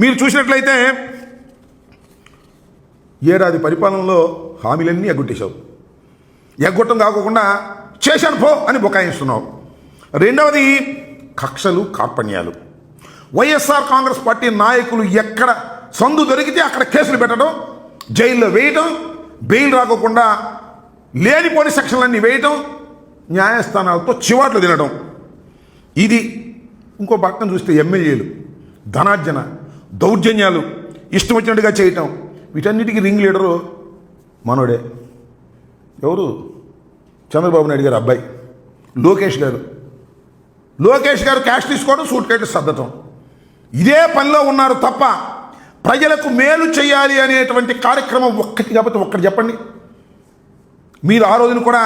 మీరు చూసినట్లయితే ఏడాది పరిపాలనలో హామీలన్నీ ఎగ్గొట్టేశావు. ఎగ్గొట్టం కాకుండా చేశాను పో అని బుకాయిస్తున్నావు. రెండవది కక్షలు కార్పణ్యాలు. వైఎస్ఆర్ కాంగ్రెస్ పార్టీ నాయకులు ఎక్కడ సందు దొరికితే అక్కడ కేసులు పెట్టడం, జైల్లో వేయటం, బెయిల్ రాకోకుండా లేనిపోని సెక్షన్లన్నీ వేయటం, న్యాయస్థానాలతో చివాట్లు తినడం. ఇది ఇంకో పక్కన చూస్తే ఎమ్మెల్యేలు ధనార్జన, దౌర్జన్యాలు ఇష్టం వచ్చినట్టుగా చేయటం. వీటన్నిటికీ రింగ్ లీడరు మనోడే. ఎవరు? చంద్రబాబు నాయుడు గారు అబ్బాయి లోకేష్ గారు. లోకేష్ గారు క్యాష్ తీసుకోవడం, సూట్ కేసు సర్దటం, ఇదే పనిలో ఉన్నారు తప్ప ప్రజలకు మేలు చేయాలి అనేటువంటి కార్యక్రమం ఒక్కటి కాబట్టి ఒక్కటి చెప్పండి. మీరు ఆ రోజున కూడా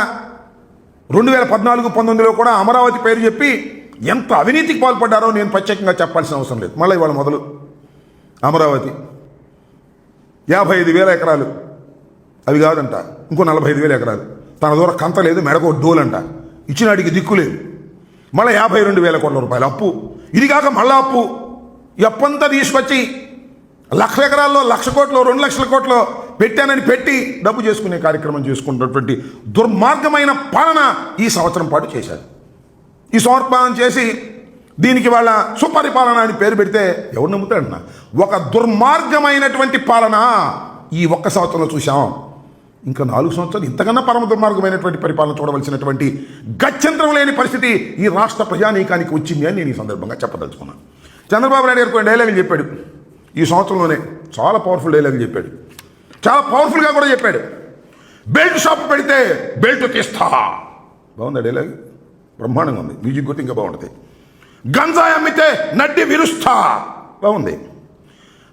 2014-19లో కూడా అమరావతి పేరు చెప్పి ఎంత అవినీతికి పాల్పడ్డారో నేను ప్రత్యేకంగా చెప్పాల్సిన అవసరం లేదు. మళ్ళీ ఇవాళ మొదలు అమరావతి 55,000 ఎకరాలు, అవి కాదంట ఇంకో 45,000 ఎకరాలు. తన దూరం కంత లేదు, మెడకో డోలంట, ఇచ్చినాడికి దిక్కు లేదు. మళ్ళీ 52,000 కోట్ల రూపాయలు అప్పు. ఇది కాక మళ్ళా అప్పు. ఈ అప్పంతా తీసుకొచ్చి 1,00,000 ఎకరాల్లో 1,00,000 కోట్లు 2,00,000 కోట్లు పెట్టానని పెట్టి డబ్బు చేసుకునే కార్యక్రమం చేసుకున్నటువంటి దుర్మార్గమైన పాలన ఈ సంవత్సరం పాటు చేశారు. ఈ సమర్పణ చేసి దీనికి వాళ్ళ సుపరిపాలన అని పేరు పెడితే ఎవరు నమ్ముతాడన్నా? ఒక దుర్మార్గమైనటువంటి పాలన ఈ ఒక్క సంవత్సరంలో చూసాం. ఇంకా 4 సంవత్సరాలు ఇంతకన్నా పరమ దుర్మార్గమైనటువంటి పరిపాలన చూడవలసినటువంటి గత్యంతరం లేని పరిస్థితి ఈ రాష్ట్ర ప్రజానీకానికి వచ్చింది అని నేను ఈ సందర్భంగా చెప్పదలుచుకున్నాను. చంద్రబాబు నాయుడు గారు కొన్ని డైలాగులు చెప్పాడు ఈ సంవత్సరంలోనే. చాలా పవర్ఫుల్ డైలాగులు చెప్పాడు, చాలా పవర్ఫుల్గా కూడా చెప్పాడు. బెల్ట్ షాప్ పెడితే బెల్ట్ తీస్తా. బాగుంది డైలాగ్, బ్రహ్మాండంగా ఉంది. మ్యూజిక్ కొట్టి ఇంకా బాగుంటుంది. గంజాయి అమ్మితే నడ్డి విరుస్తా. బాగుంది.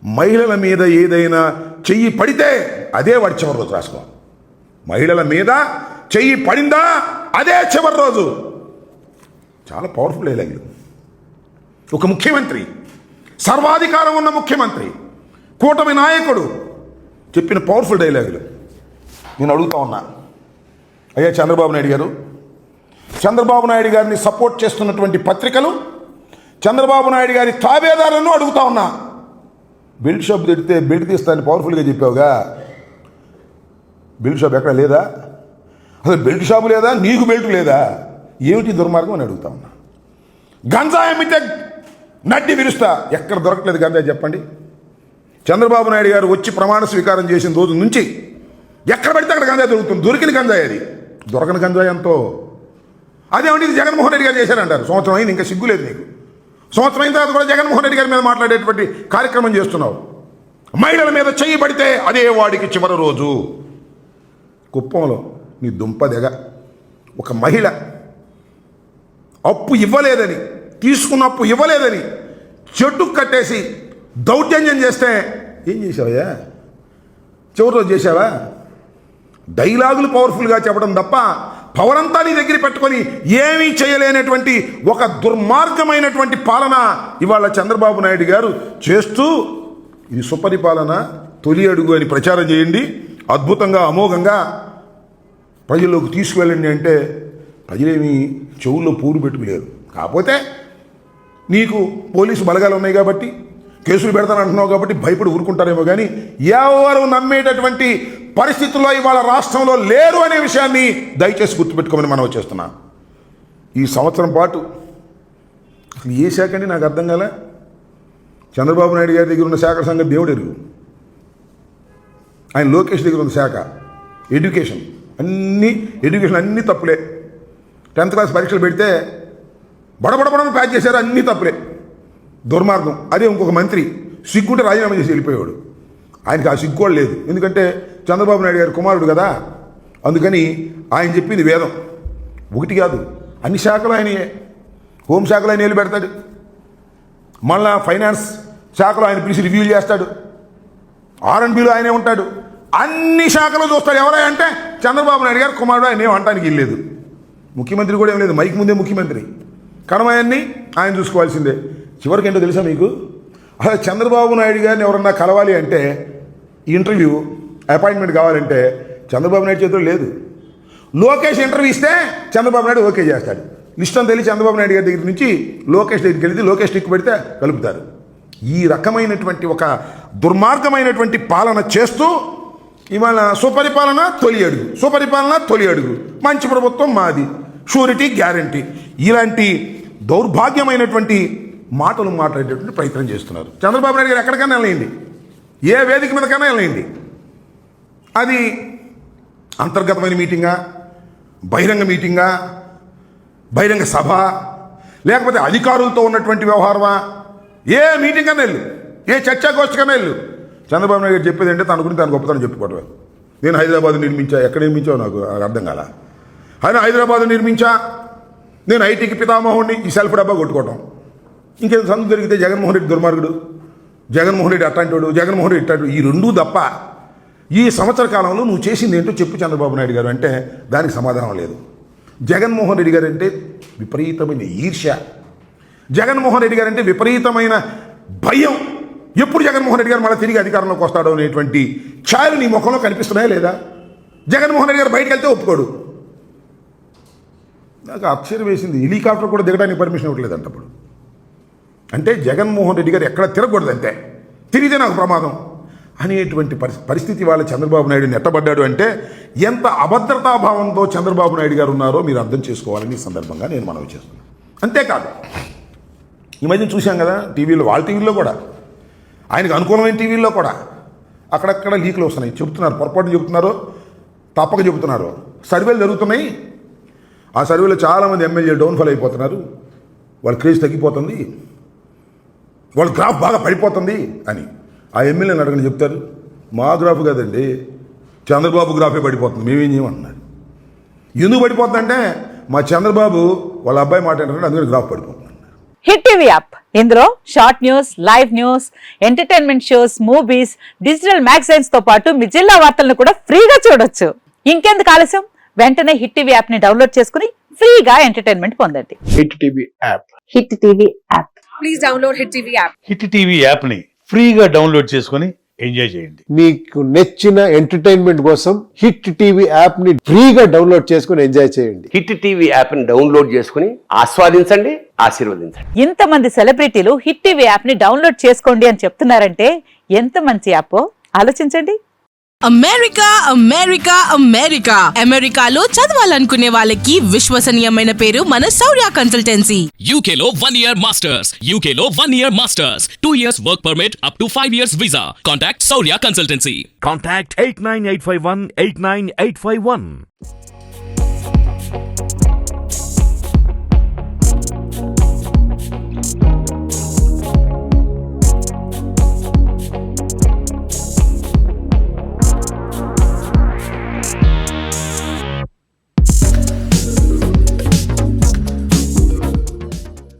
మహిళల మీద ఏదైనా చెయ్యి పడితే అదే వాడి చివరి రోజు రాసుకో. మహిళల మీద చెయ్యి పడిందా అదే చివరి రోజు. చాలా పవర్ఫుల్ డైలాగులు. ఒక ముఖ్యమంత్రి, సర్వాధికారం ఉన్న ముఖ్యమంత్రి, కూటమి నాయకుడు చెప్పిన పవర్ఫుల్ డైలాగులు. నేను అడుగుతా ఉన్నా, అయ్యా చంద్రబాబు నాయుడు గారు, చంద్రబాబు నాయుడు గారిని సపోర్ట్ చేస్తున్నటువంటి పత్రికలు, చంద్రబాబు నాయుడు గారి తాబేదారులను అడుగుతా ఉన్నా. బెల్ట్ షాప్ తెడితే బెల్ట్ తీస్తానని పవర్ఫుల్గా చెప్పావుగా, బెల్ట్ షాప్ ఎక్కడ లేదా? అసలు బెల్ట్ షాపు లేదా? నీకు బెల్ట్ లేదా? ఏమిటి దుర్మార్గం అని అడుగుతా ఉన్నా. గంజాయి అమ్మితే నడ్డి విరుస్తా. ఎక్కడ దొరకలేదు గంజాయి చెప్పండి. చంద్రబాబు నాయుడు గారు వచ్చి ప్రమాణ స్వీకారం చేసిన రోజు నుంచి ఎక్కడ పడితే అక్కడ గంజాయి దొరుకుతుంది. దొరికిన గంజాయి అది, దొరకని గంజాయి ఎంతో. అదేమంటే ఇది జగన్మోహన్ రెడ్డి గారు చేశారంటారు. సంవత్సరం అయింది, ఇంకా సిగ్గులేదు నీకు. సంవత్సరం అయిన తర్వాత కూడా జగన్మోహన్ రెడ్డి గారి మీద మాట్లాడేటువంటి కార్యక్రమం చేస్తున్నావు. మహిళల మీద చెయ్యి పడితే అదే వాడికి చివరి రోజు. కుప్పంలో నీ దుంపదెగ ఒక మహిళ అప్పు ఇవ్వలేదని, తీసుకున్న అప్పు ఇవ్వలేదని చెట్టు కట్టేసి దౌర్జన్యం చేస్తే ఏం చేసావయ్యా? చివరి రోజు చేసావా? డైలాగులు పవర్ఫుల్గా చెప్పడం తప్ప పవర్ అంతా నీ దగ్గర పెట్టుకొని ఏమీ చేయలేనటువంటి ఒక దుర్మార్గమైనటువంటి పాలన ఇవాళ చంద్రబాబు నాయుడు గారు చేస్తూ, ఇది సుపరిపాలన తొలి అడుగు అని ప్రచారం చేయండి, అద్భుతంగా అమోఘంగా ప్రజల్లోకి తీసుకువెళ్ళండి అంటే ప్రజలేమి చెవుల్లో పూలు పెట్టుకోలేరు. కాకపోతే నీకు పోలీసు బలగాలు ఉన్నాయి కాబట్టి, కేసులు పెడతానంటున్నావు కాబట్టి భయపడి ఊరుకుంటారేమో కానీ ఎవరు నమ్మేటటువంటి పరిస్థితుల్లో ఇవాళ రాష్ట్రంలో లేరు అనే విషయాన్ని దయచేసి గుర్తుపెట్టుకోమని మనం వచ్చేస్తున్నాం. ఈ సంవత్సరం పాటు అసలు ఏ శాఖ అండి నాకు అర్థం కాలే. చంద్రబాబు నాయుడు గారి దగ్గర ఉన్న శాఖల సంగతి దేవుడు ఎరుగు. ఆయన లోకేష్ దగ్గర ఉన్న శాఖ ఎడ్యుకేషన్, అన్నీ తప్పులే. 10th క్లాస్ పరీక్షలు పెడితే బడబడబడని ప్యాచ్ చేశారు, అన్నీ తప్పులే, దుర్మార్గం. అదే ఇంకొక మంత్రి సిగ్గుంటే రాజీనామా చేసి వెళ్ళిపోయాడు. ఆయనకి ఆ సిగ్గు కూడా లేదు, ఎందుకంటే చంద్రబాబు నాయుడు గారి కుమారుడు కదా. అందుకని ఆయన చెప్పింది వేదం. ఒకటి కాదు, అన్ని శాఖలు ఆయనయే. హోంశాఖలో ఆయన వెళ్ళి పెడతాడు, మళ్ళా ఫైనాన్స్ శాఖలో ఆయన పిలిచి రివ్యూ చేస్తాడు, R&Bలో ఆయనే ఉంటాడు, అన్ని శాఖలు చూస్తాడు. ఎవరై అంటే చంద్రబాబు నాయుడు గారు కుమారుడు. ఆయన ఏం అంటానికి వెళ్ళలేదు. ముఖ్యమంత్రి కూడా ఏం లేదు, మైక్ ముందే ముఖ్యమంత్రి. కడమాయన్ని ఆయన చూసుకోవాల్సిందే. చివరికి ఏంటో తెలుసా మీకు? అసలు చంద్రబాబు నాయుడు గారిని ఎవరన్నా కలవాలి అంటే, ఇంటర్వ్యూ అపాయింట్మెంట్ కావాలంటే చంద్రబాబు నాయుడు చేతిలో లేదు. లోకేష్ ఇంటర్వ్యూ ఇస్తే చంద్రబాబు నాయుడు ఓకే చేస్తాడు. లిస్ట్ అని తెలిసి చంద్రబాబు నాయుడు గారి దగ్గర నుంచి లోకేష్ దగ్గరికి వెళితే లోకేష్ టిక్ పెడితే కలుపుతారు. ఈ రకమైనటువంటి ఒక దుర్మార్గమైనటువంటి పాలన చేస్తూ ఇవాళ సుపరిపాలన తొలి అడుగు మంచి ప్రభుత్వం మాది, షూరిటీ గ్యారంటీ, ఇలాంటి దౌర్భాగ్యమైనటువంటి మాటలు మాట్లాడేటువంటి ప్రయత్నం చేస్తున్నారు. చంద్రబాబు నాయుడు గారు ఎక్కడికైనా వెళ్ళండి, ఏ వేదిక మీదకైనా వెళ్ళండి, అది అంతర్గతమైన మీటింగా, బహిరంగ మీటింగా, బహిరంగ సభ, లేకపోతే అధికారులతో ఉన్నటువంటి వ్యవహారమా, ఏ మీటింగ్ కన్నా వెళ్ళు, ఏ చర్చాగోష్ఠి కన్నా వెళ్ళు, చంద్రబాబు నాయుడు గారు చెప్పేది అంటే తన గురించి తన గొప్పతనం చెప్పుకోవడం. నేను హైదరాబాద్ నిర్మించా, ఎక్కడ నిర్మించావు నాకు అర్థం కాల. ఆయన హైదరాబాద్ నిర్మించా, నేను ఐటీకి పితామహుడిని, ఈ సెల్ఫ్ డబ్బా కొట్టుకోవటం. ఇంకేం సందు జరిగితే జగన్మోహన్ రెడ్డి దుర్మార్గుడు, జగన్మోహన్ రెడ్డి అట్లాంటివాడు, జగన్మోహన్ రెడ్డి ఇట్లాంటి, ఈ రెండూ తప్ప ఈ సంవత్సర కాలంలో నువ్వు చేసింది ఏంటో చెప్పు చంద్రబాబు నాయుడు గారు అంటే దానికి సమాధానం లేదు. జగన్మోహన్ రెడ్డి గారు అంటే విపరీతమైన ఈర్ష్య, జగన్మోహన్ రెడ్డి గారు అంటే విపరీతమైన భయం. ఎప్పుడు జగన్మోహన్ రెడ్డి గారు మళ్ళీ తిరిగి అధికారంలోకి వస్తాడో అనేటువంటి ఛాయలు నీ ముఖంలో కనిపిస్తున్నాయా లేదా? జగన్మోహన్ రెడ్డి గారు బయటకు వెళ్తే ఒప్పుకోడు. నాకు ఆశ్చర్యం వేసింది, హెలికాప్టర్ కూడా దిగడానికి పర్మిషన్ ఇవ్వట్లేదు అంటప్పుడు. అంటే జగన్మోహన్ రెడ్డి గారు ఎక్కడ తిరగకూడదు, అంతే, తిరిగితే నాకు ప్రమాదం అనేటువంటి పరిస్థితి వాళ్ళ చంద్రబాబు నాయుడు నెట్టబడ్డాడు. అంటే ఎంత అభద్రతాభావంతో చంద్రబాబు నాయుడు గారు ఉన్నారో మీరు అర్థం చేసుకోవాలని ఈ సందర్భంగా నేను మనవి చేస్తున్నాను. అంతేకాదు, ఈ మధ్య చూశాం కదా టీవీలో, వాళ్ళ టీవీల్లో కూడా, ఆయనకు అనుకూలమైన టీవీల్లో కూడా అక్కడక్కడ లీకులు వస్తున్నాయి. చెబుతున్నారు, పొరపాటు చెబుతున్నారు, తప్పక చెబుతున్నారు. సర్వేలు జరుగుతున్నాయి, ఆ సర్వేలో చాలామంది ఎమ్మెల్యే డౌన్ఫాల్ అయిపోతున్నారు, వాళ్ళ క్రేజ్ తగ్గిపోతుంది, వాళ్ళ గ్రాఫ్ బాగా పడిపోతుంది అని. ఆ ఎమ్మెల్యేని అడగని చెప్తారు, మా గ్రాఫ్ కాదండి, చంద్రబాబు గ్రాఫే పడిపోతుంది, మేమేం చేయమంటున్నారు. ఎందుకు పడిపోతుందంటే మా చంద్రబాబు వాళ్ళ అబ్బాయి మాట ఏంటంటే అందుకని గ్రాఫ్ పడిపోతుంది. హిట్ టీవీ యాప్, ఇందులో short news, live news, entertainment shows, movies, digital magazines తో పాటు మీ జిల్లా వార్తలను కూడా ఫ్రీగా చూడొచ్చు. ఇంకెందుకు ఆలస్యం, వెంటనే హిట్ టీవీ యాప్ ని డౌన్లోడ్ చేసుకుని ఫ్రీగా ఎంటర్టైన్మెంట్ పొందండి. Hit TV app, hit TV app, please download hit TV app. Hit TV app ని ఫ్రీగా డౌన్లోడ్ చేసుకుని ఎంజాయ్ చేయండి. మీకు నచ్చిన ఎంటర్టైన్మెంట్ కోసం హిట్ టీవీ యాప్ ని ఫ్రీగా డౌన్లోడ్ చేసుకుని ఎంజాయ్ చేయండి. హిట్ టీవీ యాప్ ని డౌన్లోడ్ చేసుకుని ఆస్వాదించండి, ఆశీర్వదించండి. ఇంతమంది సెలబ్రిటీలు హిట్ టీవీ యాప్ ని డౌన్లోడ్ చేసుకోండి అని చెప్తున్నారంటే ఎంత మంచి యాప్ ఆలోచించండి. అమెరికా అమెరికా అమెరికా అమెరికాలో చదవాలనుకునే వాళ్ళకి విశ్వసనీయమైన పేరు మన శౌర్య కన్సల్టెన్సీ. UK లో 1 year masters, UK లో 1 year masters, 2 years work permit up to 5 years visa. Contact Saurya Consultancy. Contact 89851 89851.